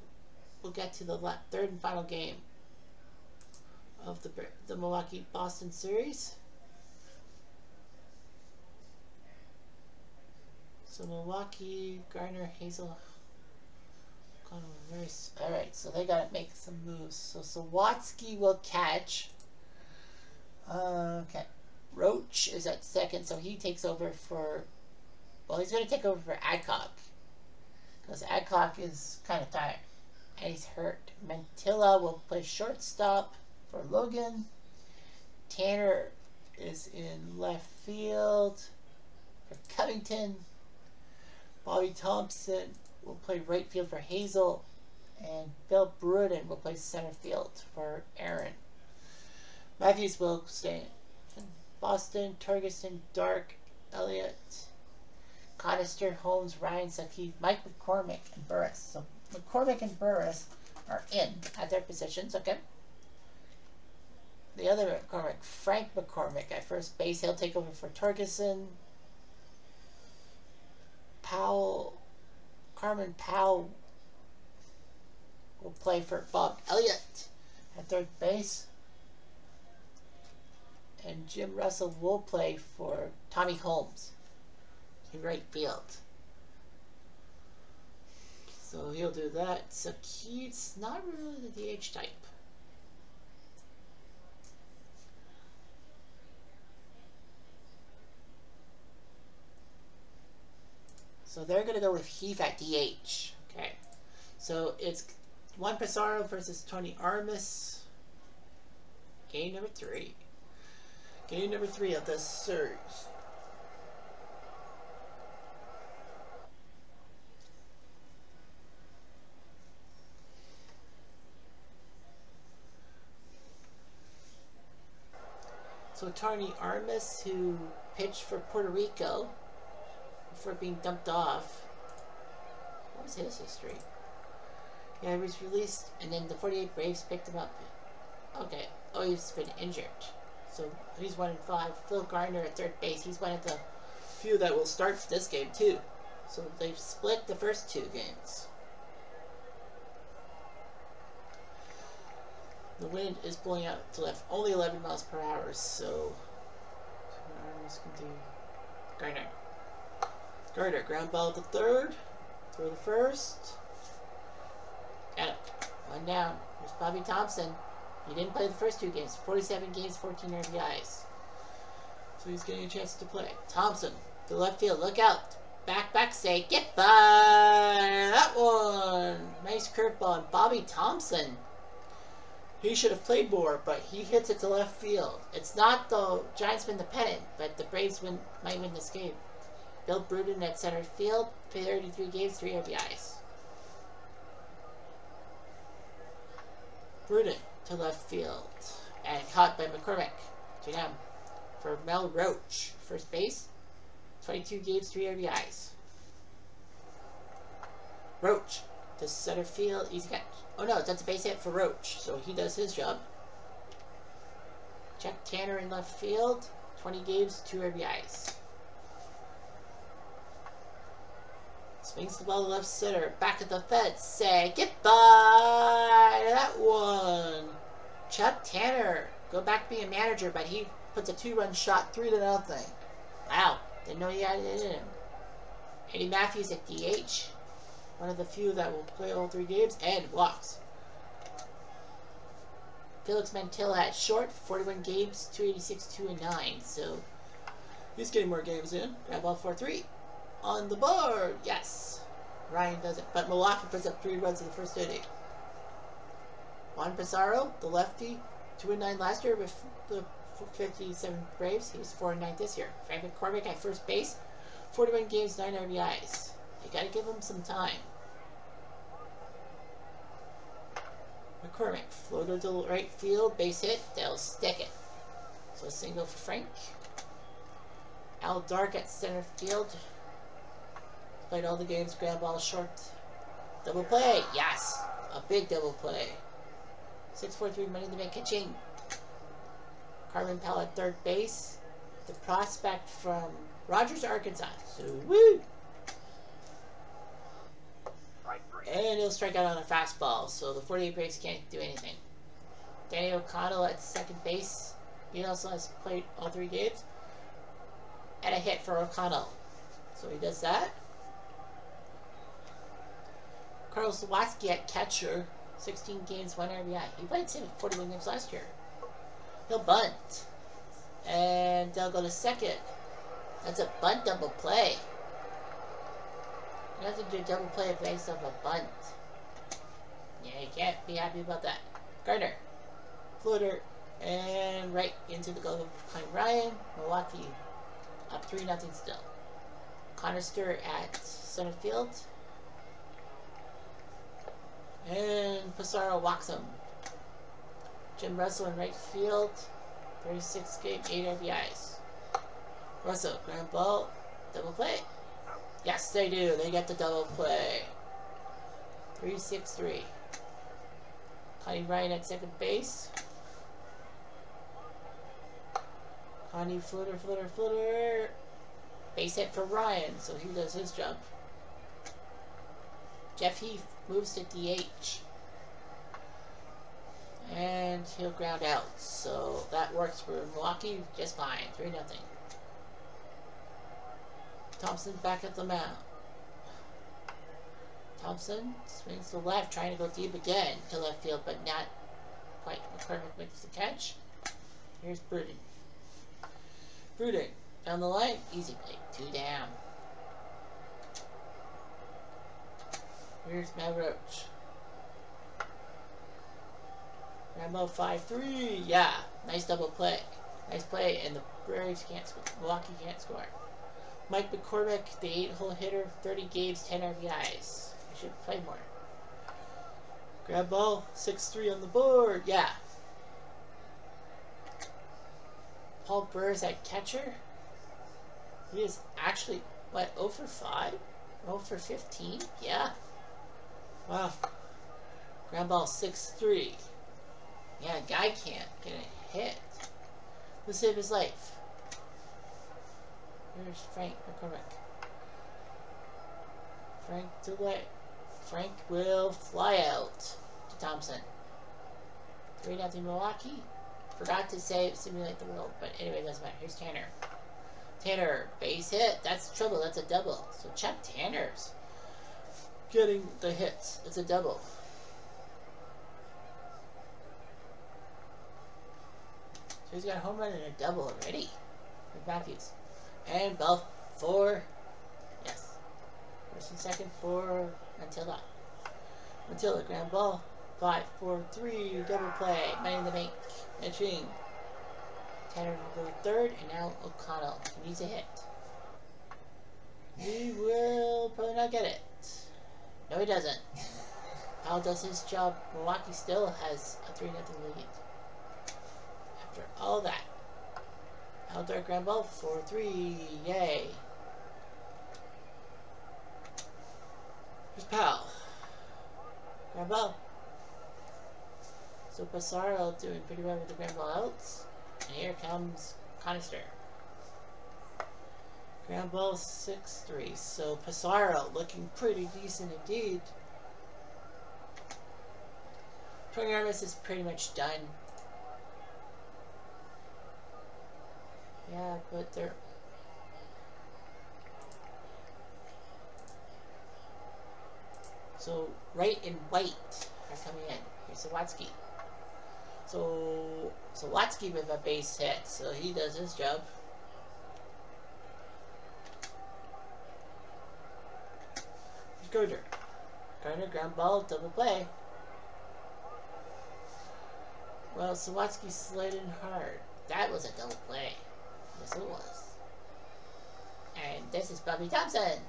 we'll get to the 3rd and final game of the Milwaukee-Boston series. So Milwaukee, Garner, Hazel, Rice. Alright, so they gotta make some moves. So Sawatsky will catch. Okay. Roach is at second, so he takes over for... Well, he's going to take over for Adcock. Because Adcock is kind of tired. And he's hurt. Mantilla will play shortstop for Logan. Tanner is in left field for Covington. Bobby Thompson will play right field for Hazel. And Bill Bruden will play center field for Aaron. Matthews will stay in Boston. Torgerson, Dark, Elliott, Conister, Holmes, Ryan, Saki, Mike McCormick, and Burris. So McCormick and Burris are in at their positions, okay? the other McCormick, Frank McCormick, at first base. He'll take over for Torgerson. Carmen Powell will play for Bob Elliott at third base. And Jim Russell will play for Tommy Holmes in right field. So he'll do that. So Keats, not really the DH type. So they're going to go with Heath at DH. Okay. So it's Juan Pizarro versus Tony Armas. Game number 3. Game number 3 of this series. So Tony Armas, who pitched for Puerto Rico before being dumped off. What was his history? Yeah, he was released, and then the 48 Braves picked him up. Okay. Oh, he's been injured. So he's 1-5. Phil Garner at third base. He's one of the few that will start this game too. So they've split the first 2 games. The wind is blowing out to left, only 11 miles per hour. So Armas can do Garner, ground ball to third. Throw the first. Got it. 1 down. There's Bobby Thompson. He didn't play the first 2 games. 47 games, 14 RBIs. So he's getting a chance to play. Thompson, to left field. Look out. Back, say, get by. That one. Nice curveball. And Bobby Thompson. He should have played more, but he hits it to left field. It's not the Giants win the pennant, but the Braves might win this game. Bill Bruton at center field. 33 games, 3 RBIs. Bruton to left field. And caught by McCormick. 2 down. For Mel Roach. First base. 22 games, 3 RBIs. Roach to center field. Easy catch. Oh no, that's a base hit for Roach. So he does his job. Chuck Tanner in left field. 20 games, 2 RBIs. Swings the ball to left center. Back at the fence. Say goodbye to that one. Chuck Tanner. Go back to being a manager, but he puts a 2-run shot, 3-0. Wow. Didn't know he had it in him. Eddie Matthews at DH. One of the few that will play all 3 games. And walks. Felix Mantilla at short. 41 games, 286, 2-9. So he's getting more games in. Grab ball 4-3. On the board, yes. Ryan does it, but Milwaukee puts up 3 runs in the first inning. Juan Pizarro, the lefty, 2-9 last year with the 57 Braves. He was 4-9 this year. Frank McCormick at first base, 41 games, 9 RBIs. You gotta give him some time. McCormick, floater to right field, base hit. They'll stick it. So a single for Frank. Al Dark at center field. Played all the games, ground ball short. Double play, yes! A big double play. 6-4-3 money in the bank catching. Carmen Powell at third base. The prospect from Rogers, Arkansas. So, woo! And he'll strike out on a fastball, so the 48 Braves can't do anything. Danny O'Connell at second base. He also has played all 3 games. And a hit for O'Connell. So he does that. Carlos Sawatsky at catcher, 16 games, 1 RBI. He played 41 games last year. He'll bunt. And they'll go to second. That's a bunt double play. You have to do a double play based off a bunt. Yeah, you can't be happy about that. Gardner. Floater. And right into the goal behind Ryan. Milwaukee up 3-0 still. Connester at center field. And Pizarro walks him. Jim Russell in right field. 36 game, 8 RBIs. Russell, ground ball, double play. Yes, they do. They get the double play. 3-6-3. Connie Ryan at second base. Connie, footer, footer, footer. Base hit for Ryan, so he does his job. Jeff Heath moves to DH. And he'll ground out, so that works for Milwaukee just fine. 3-0. Thompson's back at the mound. Thompson swings to left, trying to go deep again to left field, but not quite. McCormick makes the catch. Here's Brooding. Brooding. Down the line, easy play. 2 down. Here's Matt Roach. Rambo 5-3. Yeah, nice double play. Nice play, and the Braves can't score. Milwaukee can't score. Mike McCormick, the 8-hole hitter, 30 games, 10 RBIs. He should play more. Grab ball, 6-3 on the board. Yeah. Paul Burrs at catcher. He is actually, what, 0 for 5? 0 for 15? Yeah. Wow. Ground ball 6-3. Yeah, guy can't get a hit. Who saved his life? Here's Frank McCormick. Frank delay. Frank will fly out to Thompson. 3-0 Milwaukee. Forgot to simulate the world, but anyway, doesn't matter. Here's Tanner. Tanner, base hit. That's trouble. That's a double. So Chuck Tanner's getting the hits. It's a double. So he's got a home run and a double already with Matthews. And Bell for, yes, first and second for Mantilla. Mantilla, ground ball, 5-4-3, double play, money in the bank, entering. Tanner will go third, and now O'Connell. He needs a hit. He will probably not get it. No, he doesn't. Powell does his job. Milwaukee still has a 3-0 lead. After all that. Outdoor ground ball, 4-3, yay. Here's Powell. Ground ball. So Pissarro doing pretty well with the ground ball outs. And here comes Conister. Ground ball 6-3. So Pissarro looking pretty decent indeed. Tony Armas is pretty much done. Yeah, but they're... So, Wright and White are coming in. Here's Sawatsky. So, Sawatsky with a base hit, so he does his job. Here's Gardner. Gardner, ground ball, double play. Well, Sawatsky slid in hard. That was a double play. Yes, it was. And this is Bobby Thompson.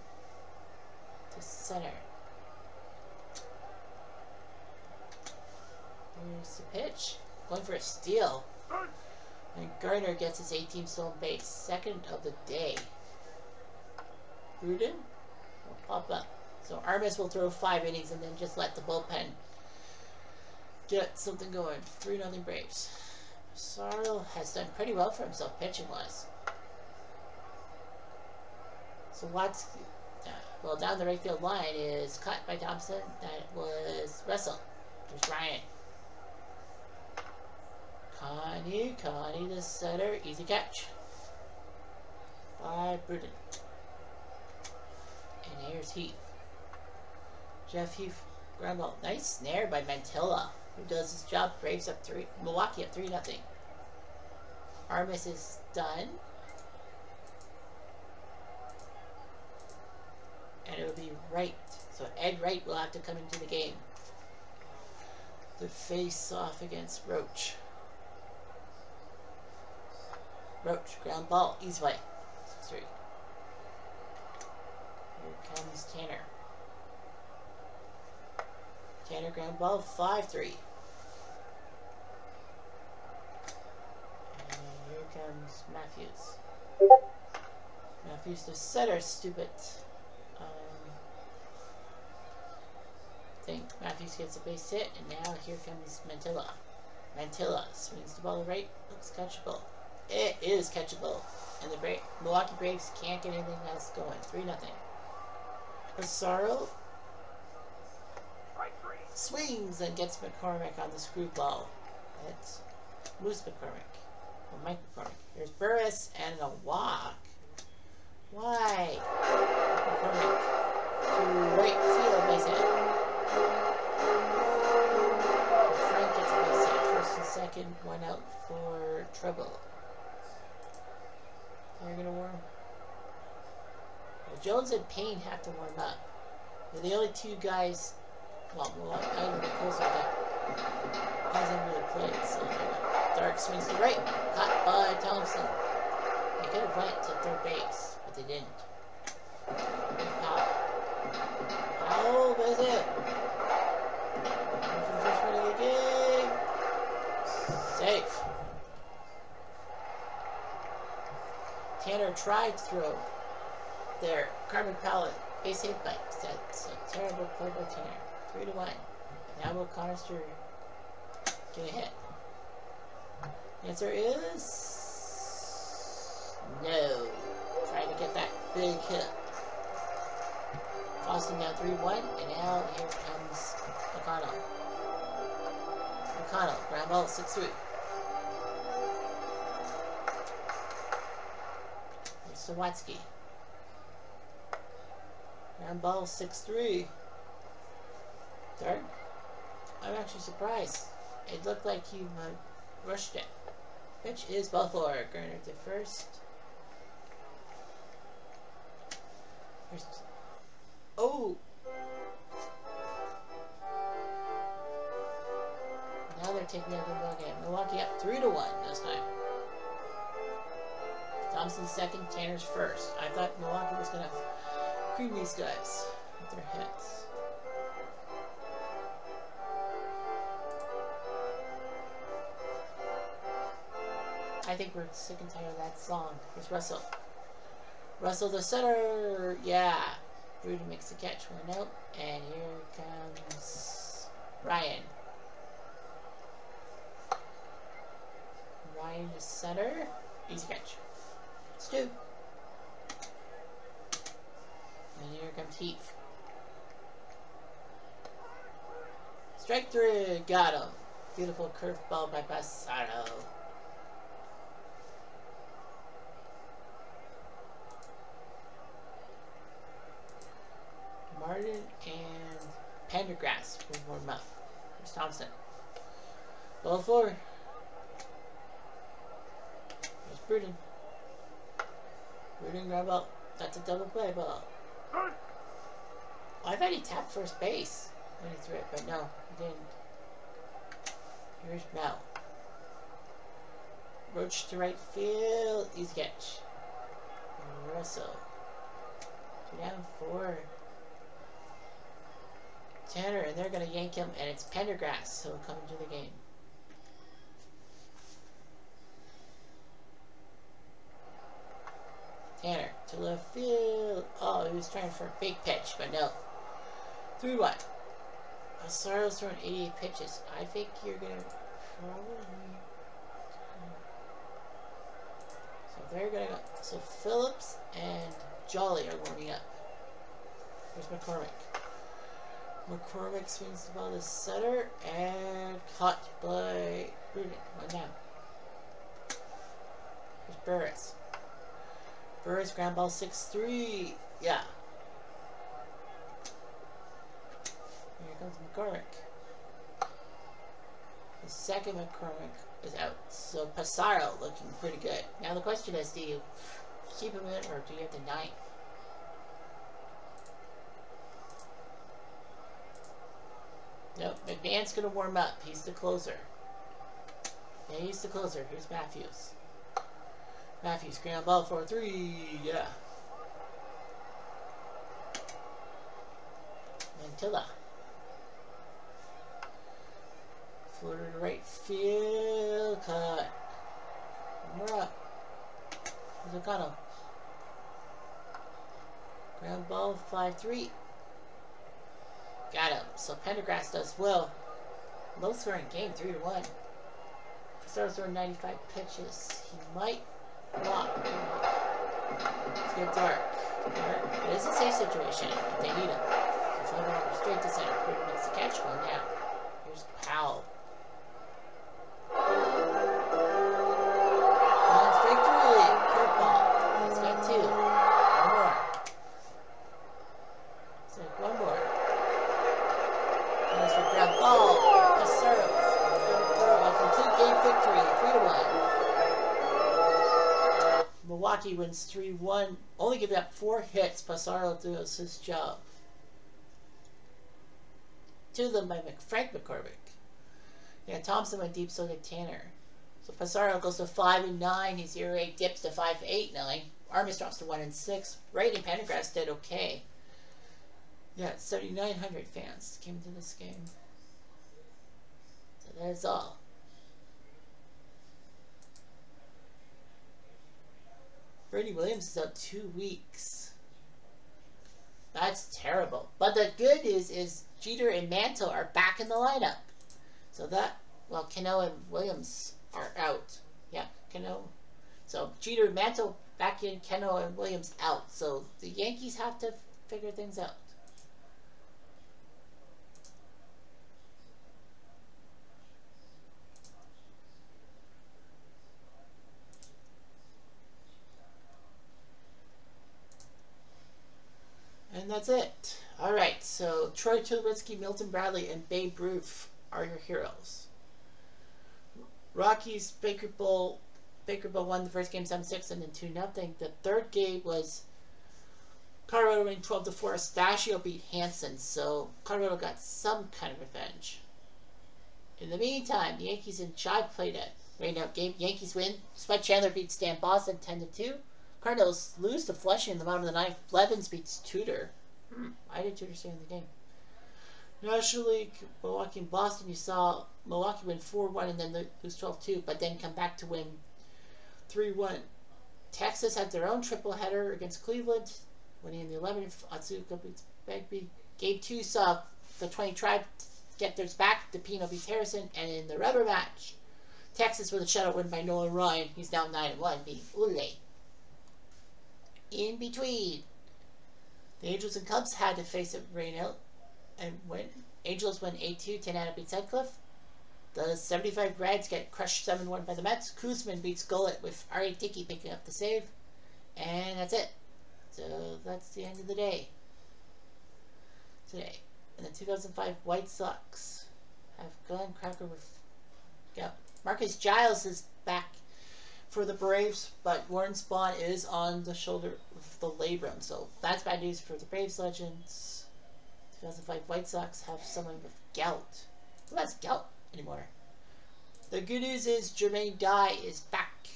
To center. Here's the pitch. Going for a steal. And Gardner gets his 18th stolen base. Second of the day. Gruden will pop up. So Armas will throw 5 innings and then just let the bullpen get something going. 3-0 Braves. Pissarro has done pretty well for himself pitching-wise. So Watsky, well, down the right field line is cut by Thompson. That was Russell. There's Ryan. Connie the center. Easy catch. By Bruton. And here's Heath. Jeff Heath, ground ball. Nice snare by Mantilla, who does his job. Braves up 3. Milwaukee up 3-0. Armas is done. And it will be Wright. So Ed Wright will have to come into the game to face off against Roach. Roach, ground ball, easy play. 6-3. Here comes Tanner. Tanner, ground ball, 5-3. And here comes Matthews. Matthews to center, stupid. I think Matthews gets a base hit, and now here comes Mantilla. Mantilla swings the ball right, looks catchable. It is catchable. And the Milwaukee Braves can't get anything else going. 3-0. Pissarro swings and gets McCormick on the screwball. That's Moose McCormick. Or Mike McCormick. Here's Burris and a walk. Why? McCormick to right field, base hit. Frank gets a base hit. First and second, one out for trouble. They're gonna warm. Well, Jones and Payne have to warm up. They're the only two guys. Well, I don't know closer that hasn't really played. So Dark swings to right, caught by Thompson. They could have went to third base, but they didn't. Powell does it. For the first run of the game. Safe. Tanner tried to throw there. Carmen Powell, base hit by. That's a terrible play by Tanner. 3-1. Now will Conister get a hit? The answer is no. Trying to get that big hit. Boston down 3-1, and now here comes McConnell. McConnell, ground ball 6-3. Here's Sawatsky. Ground ball 6-3. Third. I'm actually surprised. It looked like he rushed it. Pitch is Buffalo. Garner to first. Oh! Now they're taking out the ball game. Milwaukee up 3-1 this time. Thompson's second, Tanner's first. I thought Milwaukee was gonna cream these guys with their hits. I think we're sick and tired of that song. Here's Russell. Russell the center. Yeah. Rudy makes the catch. 1 out. And here comes Ryan. Ryan the center. Easy catch. It's 2. And here comes Heath. Strike 3. Got him. Beautiful curveball by Passaro. Martin and Pendergrass will warm up. Here's Thompson. Ball 4. Here's Bruden. Bruden grab ball. That's a double play ball. Oh, I thought he tapped first base when he threw it, but no, he didn't. Here's Mel. Roach to right field. Easy catch. Russell. 2 down, 4. Tanner, and they're going to yank him, and it's Pendergrass who will come into the game. Tanner to left field. Oh, he was trying for a big pitch, but no. 3-1. Assaro's throwing 88 pitches. I think you're going to probably... So they're going to go. So Phillips and Jolly are warming up. Here's McCormick. McCormick swings the ball to center and caught by Bruden. 1 down. Here's Burris. Burris ground ball 6-3. Yeah. Here comes McCormick. The second McCormick is out. So Passaro looking pretty good. Now the question is, do you keep him in or do you have to 9? Nope, McMahon's going to warm up. He's the closer. Yeah, he's the closer. Here's Matthews. Matthews, ground ball 4-3. Yeah. Mantilla. Floater to right field. Cut. We're up. Here's O'Connell. Ground ball 5-3. Got him. So Pendergrass does well. Low scoring game, 3-1. Pizarro's throwing 95 pitches. He might block. It's get dark. It is a safe situation if they need him. So fly ball straight to center. Who makes the catch? One down. Here's Powell. Going straight through it. Curveball. He's got two. One more. So one more. There's the grab ball. Pizarro. A complete game victory. 3-1. Milwaukee wins 3-1. Only giving up 4 hits. Pizarro does his job. 2 of them by Frank McCormick. Yeah, Thompson went deep, so did Tanner. So Pizarro goes to 5-9. His ERA dips to 5.89. Armas drops to 1-6. Wright and Pendergrass did okay. Yeah, 7,900 fans came to this game. So that's all. Brady Williams is out 2 weeks. That's terrible. But the good news is Jeter and Mantle are back in the lineup. So that, well, Cano and Williams are out. Yeah, Cano. So Jeter and Mantle back in, Cano and Williams out. So the Yankees have to figure things out. And that's it. Alright, so Troy Tulowitzki, Milton Bradley, and Babe Ruth are your heroes. Rockies, Baker Bull won the first game 7-6 and then 2-0. The third game was Colorado winning 12-4. Astachio beat Hansen, so Colorado got some kind of revenge. In the meantime, the Yankees and Jive played a rain-out game. Yankees win. Spud Chandler beats Stan Boston 10-2. Cardinals lose to Flushing in the bottom of the ninth. Blevins beats Tudor. I did Tudor stay in the game. National League, Milwaukee and Boston, you saw Milwaukee win 4-1 and then lose 12-2, but then come back to win 3-1. Texas had their own triple header against Cleveland, winning in the 11th. Otsuka beats Bagby. Game 2 saw the 20 Tribe get theirs back. DePino beats Harrison, and in the rubber match, Texas with a shutout win by Nolan Ryan. He's now 9-1, beating Ule. In between, the Angels and Cubs had to face a rain out and win. Angels win 8-2. Tanana beats Headcliff. The 75 Reds get crushed 7-1 by the Mets. Kuzman beats Gullett with R.A. Dickey picking up the save. And that's it. So that's the end of the day today. And the 2005 White Sox have Glenn Cracker with... Yeah, Marcus Giles is back for the Braves, but Warren Spahn is on the shoulder with the labrum, so that's bad news for the Braves legends. 2005 White Sox have someone with gout. Who has gout anymore? The good news is Jermaine Dye is back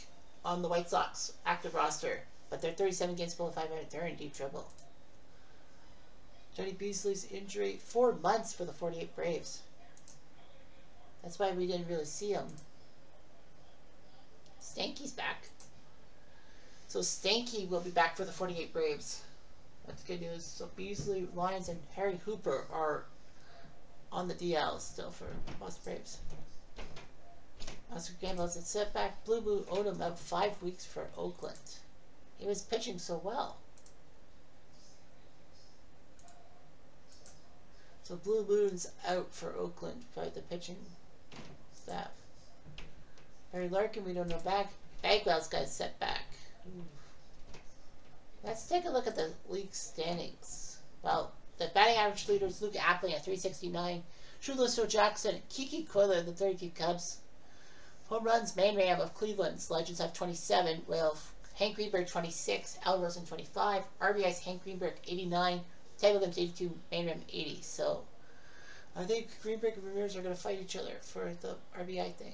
on the White Sox active roster, but they're 37 games below 500. They're in deep trouble. Johnny Beasley's injury, 4 months for the 48 Braves. That's why we didn't really see him. Stanky's back. So Stanky will be back for the 48 Braves. That's good news. So Beasley, Lyons, and Harry Hooper are on the DL still for Boston Braves. Oscar Gamble's a setback. Blue Moon Odom out 5 weeks for Oakland. He was pitching so well. So Blue Moon's out for Oakland by the pitching staff. Barry Larkin, we don't know back. Bagwell's got a setback. Ooh. Let's take a look at the league standings. Well, the batting average leaders, Luke Appling at 369. Shoeless Jackson, Kiki Coiler, the 32 Cubs. Home runs, Man Ram of Cleveland's Legends have 27. Well, Hank Greenberg 26, Al Rosen 25. RBI's Hank Greenberg 89. Ted Williams 82, Man Ram 80. So, I think Greenberg and Ramirez are going to fight each other for the RBI thing.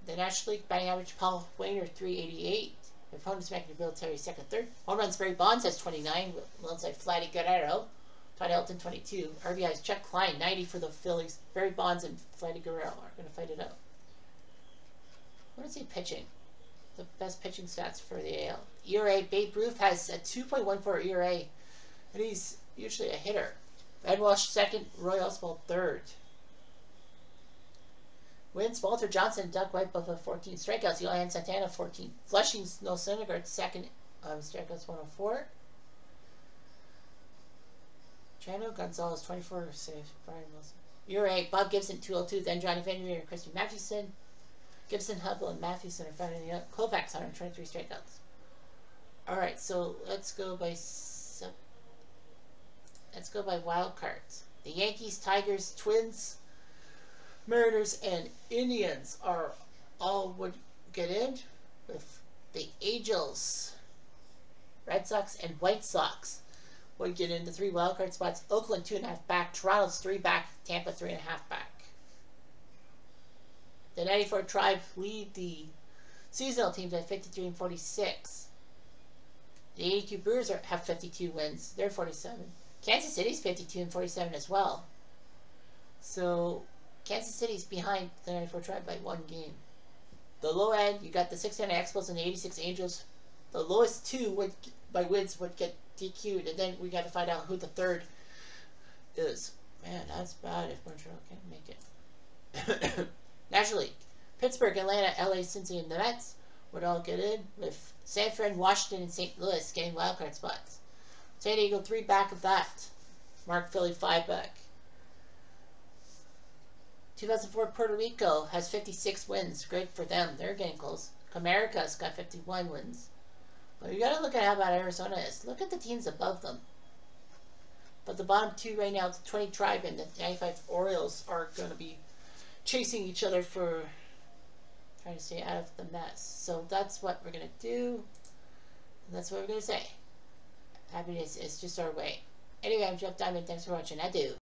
The National League batting average, Paul Wainer 388. Their opponents making the military second, third. Home runs, Barry Bonds has 29. Alongside Vladdy Guerrero. Todd Elton 22. RBI's Chuck Klein 90 for the Phillies. Barry Bonds and Vladdy Guerrero are going to fight it out. What is he pitching? The best pitching stats for the AL. ERA, Babe Ruth has a 2.14 ERA. And he's usually a hitter. Ed Walsh second, Roy Oswald third. Wins, Walter Johnson, Doug White both have 14 strikeouts. Johan Santana, 14. Flushing's no Syndergaard, second strikeouts, 104. Chano Gonzalez, 24 saves. Brian Wilson. You're right. Bob Gibson, 202. Then Johnny Vandermeer and Christian Mathewson. Gibson, Hubble, and Mathewson are found in the Kovacs, 123 strikeouts. Alright, so let's go by wild cards. The Yankees, Tigers, Twins, Mariners, and Indians are all would get in, with the Angels, Red Sox, and White Sox would get into 3 wildcard spots. Oakland 2.5 back, Toronto's 3 back, Tampa 3.5 back. The 94 Tribe lead the seasonal teams at 53 and 46. The 82 Brewers have 52 wins. They're 47. Kansas City's 52 and 47 as well. So Kansas City's behind the 94 Tribe by 1 game. The low end, you got the 69 Expos and the 86 Angels. The lowest 2 by wins would get DQ'd, and then we got to find out who the third is. Man, that's bad if Montreal can't make it. National League. Pittsburgh, Atlanta, LA, Cincy, and the Mets would all get in, with San Fran, Washington, and St. Louis getting wildcard spots. San Diego 3 back of that. Mark Philly 5 back. 2004 Puerto Rico has 56 wins. Great for them. They're getting close. Comerica's got 51 wins. But you gotta look at how bad Arizona is. Look at the teams above them. But the bottom 2 right now, the 20 Tribe and the 95 Orioles, are going to be chasing each other for trying to stay out of the mess. So that's what we're going to do. And that's what we're going to say. Happiness is just our way. Anyway, I'm Jeff Diamond. Thanks for watching. Adieu.